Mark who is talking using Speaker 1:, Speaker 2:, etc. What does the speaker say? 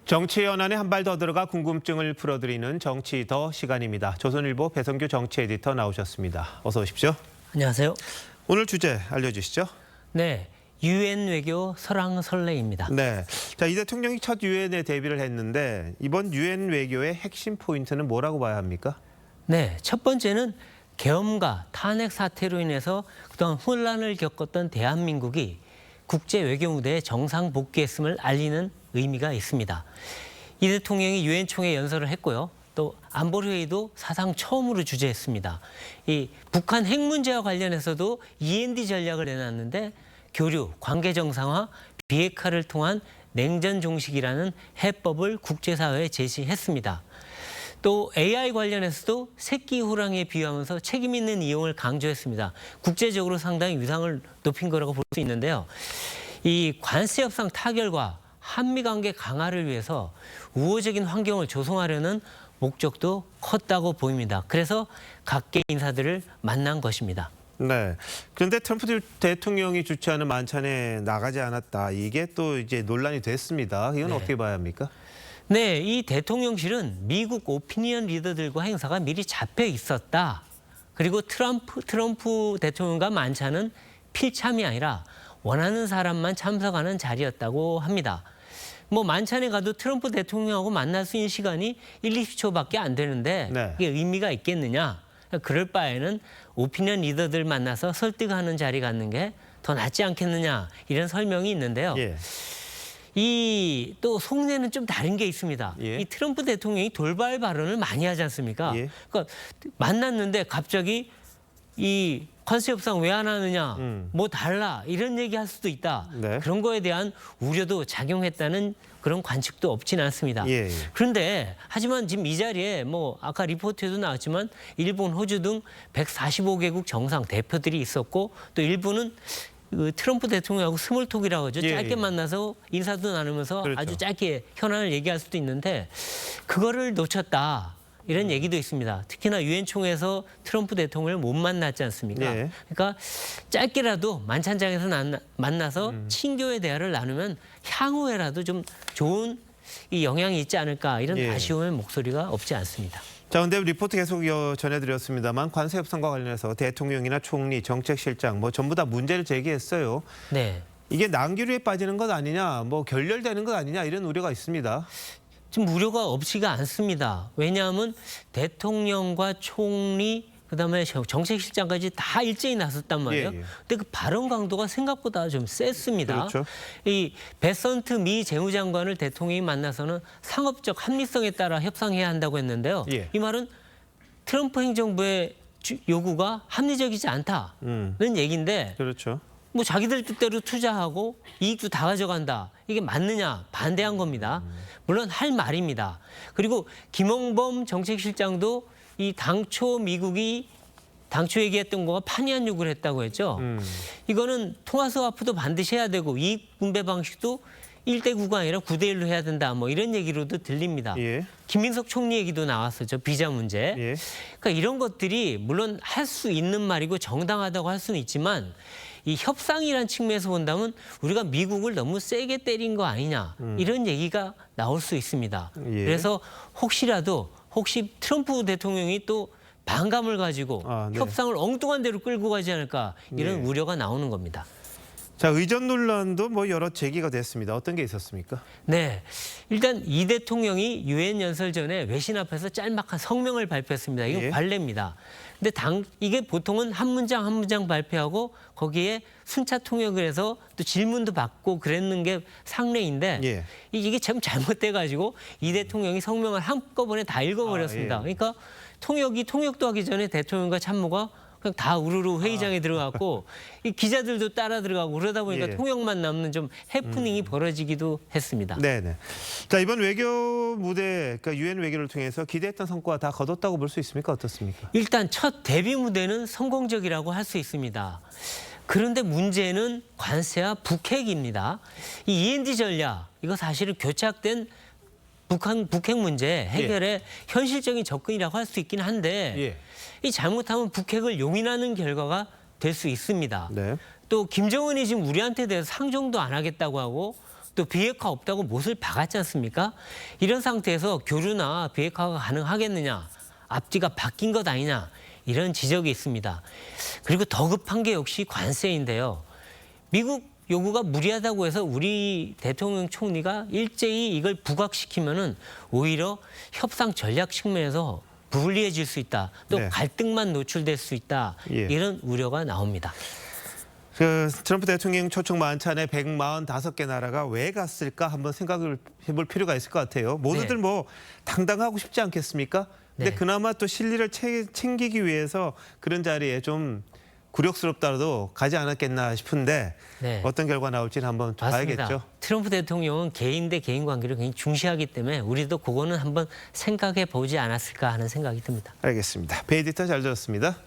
Speaker 1: 정치 연안에 한 발 더 들어가 궁금증을 풀어드리는 정치 더 시간입니다. 조선일보 배성규 정치 에디터 나오셨습니다. 어서 오십시오.
Speaker 2: 안녕하세요.
Speaker 1: 오늘 주제 알려주시죠.
Speaker 2: 네, 유엔 외교 설왕설래입니다.
Speaker 1: 네, 자, 이 대통령이 첫 유엔에 데뷔를 했는데 이번 유엔 외교의 핵심 포인트는 뭐라고 봐야 합니까?
Speaker 2: 네, 첫 번째는 계엄과 탄핵 사태로 인해서 그동안 혼란을 겪었던 대한민국이 국제 외교 무대에 정상 복귀했음을 알리는 의미가 있습니다. 이 대통령이 유엔 총회 연설을 했고요. 또 안보리회의도 사상 처음으로 주재했습니다. 이 북한 핵 문제와 관련해서도 END 전략을 내놨는데 교류, 관계 정상화, 비핵화를 통한 냉전 종식이라는 해법을 국제사회에 제시했습니다. 또 AI 관련해서도 새끼 호랑이에 비유하면서 책임 있는 이용을 강조했습니다. 국제적으로 상당히 위상을 높인 거라고 볼 수 있는데요. 이 관세 협상 타결과 한미 관계 강화를 위해서 우호적인 환경을 조성하려는 목적도 컸다고 보입니다. 그래서 각계 인사들을 만난 것입니다.
Speaker 1: 네. 그런데 트럼프 대통령이 주최하는 만찬에 나가지 않았다. 이게 또 이제 논란이 됐습니다. 이건
Speaker 2: 네.
Speaker 1: 어떻게 봐야 합니까?
Speaker 2: 네, 이 대통령실은 미국 오피니언 리더들과 행사가 미리 잡혀 있었다. 그리고 트럼프 대통령과 만찬은 필참이 아니라 원하는 사람만 참석하는 자리였다고 합니다. 뭐 만찬에 가도 트럼프 대통령하고 만날 수 있는 시간이 1, 20초밖에 안 되는데
Speaker 1: 네.
Speaker 2: 이게 의미가 있겠느냐? 그럴 바에는 오피니언 리더들 만나서 설득하는 자리 갖는 게 더 낫지 않겠느냐? 이런 설명이 있는데요.
Speaker 1: 예.
Speaker 2: 이 또 속내는 좀 다른 게 있습니다.
Speaker 1: 예.
Speaker 2: 이 트럼프 대통령이 돌발 발언을 많이 하지 않습니까?
Speaker 1: 예.
Speaker 2: 그러니까 만났는데 갑자기 이 관세 협상 왜 안 하느냐, 뭐 달라 이런 얘기할 수도 있다.
Speaker 1: 네.
Speaker 2: 그런 거에 대한 우려도 작용했다는 그런 관측도 없지는 않습니다.
Speaker 1: 예.
Speaker 2: 그런데 하지만 지금 이 자리에 뭐 아까 리포트에도 나왔지만 일본, 호주 등 145개국 정상 대표들이 있었고 또 일부는 그 트럼프 대통령하고 스몰톡이라고 하죠.
Speaker 1: 예,
Speaker 2: 짧게
Speaker 1: 예.
Speaker 2: 만나서 인사도 나누면서
Speaker 1: 그렇죠.
Speaker 2: 아주 짧게 현안을 얘기할 수도 있는데 그거를 놓쳤다. 이런 얘기도 있습니다. 특히나 유엔 총회에서 트럼프 대통령을 못 만났지 않습니까?
Speaker 1: 예.
Speaker 2: 그러니까 짧게라도 만찬장에서 만나서 친교의 대화를 나누면 향후에라도 좀 좋은 이 영향이 있지 않을까 이런
Speaker 1: 예.
Speaker 2: 아쉬움의 목소리가 없지 않습니다.
Speaker 1: 자, 근데 리포트 계속 전해드렸습니다만 관세 협상과 관련해서 대통령이나 총리, 정책실장 뭐 전부 다 문제를 제기했어요.
Speaker 2: 네.
Speaker 1: 이게 난기류에 빠지는 것 아니냐, 뭐 결렬되는 것 아니냐 이런 우려가 있습니다.
Speaker 2: 지금 우려가 없지가 않습니다. 왜냐하면 대통령과 총리 그다음에 정책실장까지 다 일제히 나섰단 말이에요.
Speaker 1: 예, 예.
Speaker 2: 근데 그 발언 강도가 생각보다 좀 셌습니다.
Speaker 1: 그렇죠.
Speaker 2: 이 베선트 미 재무장관을 대통령이 만나서는 상업적 합리성에 따라 협상해야 한다고 했는데요.
Speaker 1: 예.
Speaker 2: 이 말은 트럼프 행정부의 요구가 합리적이지 않다는 얘기인데
Speaker 1: 그렇죠.
Speaker 2: 뭐 자기들 뜻대로 투자하고 이익도 다 가져간다. 이게 맞느냐 반대한 겁니다. 물론 할 말입니다. 그리고 김용범 정책실장도 이 당초 미국이 당초 얘기했던 거가 판이한 요구를 했다고 했죠. 이거는 통화스와프도 반드시 해야 되고 이익 분배 방식도 1대9가 아니라 9대1로 해야 된다. 뭐 이런 얘기로도 들립니다.
Speaker 1: 예.
Speaker 2: 김민석 총리 얘기도 나왔었죠. 비자 문제.
Speaker 1: 예.
Speaker 2: 그러니까 이런 것들이 물론 할 수 있는 말이고 정당하다고 할 수는 있지만 이 협상이라는 측면에서 본다면 우리가 미국을 너무 세게 때린 거 아니냐 이런 얘기가 나올 수 있습니다.
Speaker 1: 예.
Speaker 2: 그래서 혹시 트럼프 대통령이 또 반감을 가지고
Speaker 1: 네.
Speaker 2: 협상을 엉뚱한 데로 끌고 가지 않을까 이런
Speaker 1: 예.
Speaker 2: 우려가 나오는 겁니다.
Speaker 1: 자, 의전 논란도 뭐 여러 제기가 됐습니다. 어떤 게 있었습니까?
Speaker 2: 네, 일단 이 대통령이 유엔 연설 전에 외신 앞에서 짤막한 성명을 발표했습니다. 이건
Speaker 1: 예.
Speaker 2: 관례입니다. 근데 이게 보통은 한 문장 발표하고 거기에 순차 통역을 해서 또 질문도 받고 그랬는 게 상례인데
Speaker 1: 예.
Speaker 2: 이게 참 잘못돼가지고 이 대통령이 성명을 한꺼번에 다 읽어버렸습니다.
Speaker 1: 예.
Speaker 2: 그러니까 통역도 하기 전에 대통령과 참모가 그냥 다 우르르 회의장에 들어갔고 이 기자들도 따라 들어가고 그러다 보니까
Speaker 1: 예.
Speaker 2: 통역만 남는 좀 해프닝이 벌어지기도 했습니다.
Speaker 1: 네네. 자, 이번 외교 무대, 그러니까 유엔 외교를 통해서 기대했던 성과 다 거뒀다고 볼 수 있습니까? 어떻습니까?
Speaker 2: 일단 첫 데뷔 무대는 성공적이라고 할 수 있습니다. 그런데 문제는 관세와 북핵입니다. 이 END 전략, 이거 사실은 교착된 북핵 문제 해결에 현실적인 접근이라고 할 수 있긴 한데
Speaker 1: 예.
Speaker 2: 이 잘못하면 북핵을 용인하는 결과가 될 수 있습니다.
Speaker 1: 네.
Speaker 2: 또 김정은이 지금 우리한테 대해서 상종도 안 하겠다고 하고 또 비핵화 없다고 못을 박았지 않습니까? 이런 상태에서 교류나 비핵화가 가능하겠느냐, 앞뒤가 바뀐 것 아니냐, 이런 지적이 있습니다. 그리고 더 급한 게 역시 관세인데요. 미국 요구가 무리하다고 해서 우리 대통령 총리가 일제히 이걸 부각시키면은 오히려 협상 전략 측면에서 불리해질 수 있다. 또
Speaker 1: 네.
Speaker 2: 갈등만 노출될 수 있다.
Speaker 1: 예.
Speaker 2: 이런 우려가 나옵니다.
Speaker 1: 트럼프 대통령 초청 만찬에 145개 나라가 왜 갔을까 한번 생각을 해볼 필요가 있을 것 같아요. 모두들
Speaker 2: 네.
Speaker 1: 뭐 당당하고 싶지 않겠습니까? 근데
Speaker 2: 네.
Speaker 1: 그나마 또 실리를 챙기기 위해서 그런 자리에 좀 굴욕스럽더라도 가지 않았겠나 싶은데
Speaker 2: 네.
Speaker 1: 어떤 결과 나올지는 한번
Speaker 2: 맞습니다.
Speaker 1: 봐야겠죠.
Speaker 2: 트럼프 대통령은 개인 대 개인 관계를 굉장히 중시하기 때문에 우리도 그거는 한번 생각해 보지 않았을까 하는 생각이 듭니다.
Speaker 1: 알겠습니다. 배 에디터 잘 들었습니다.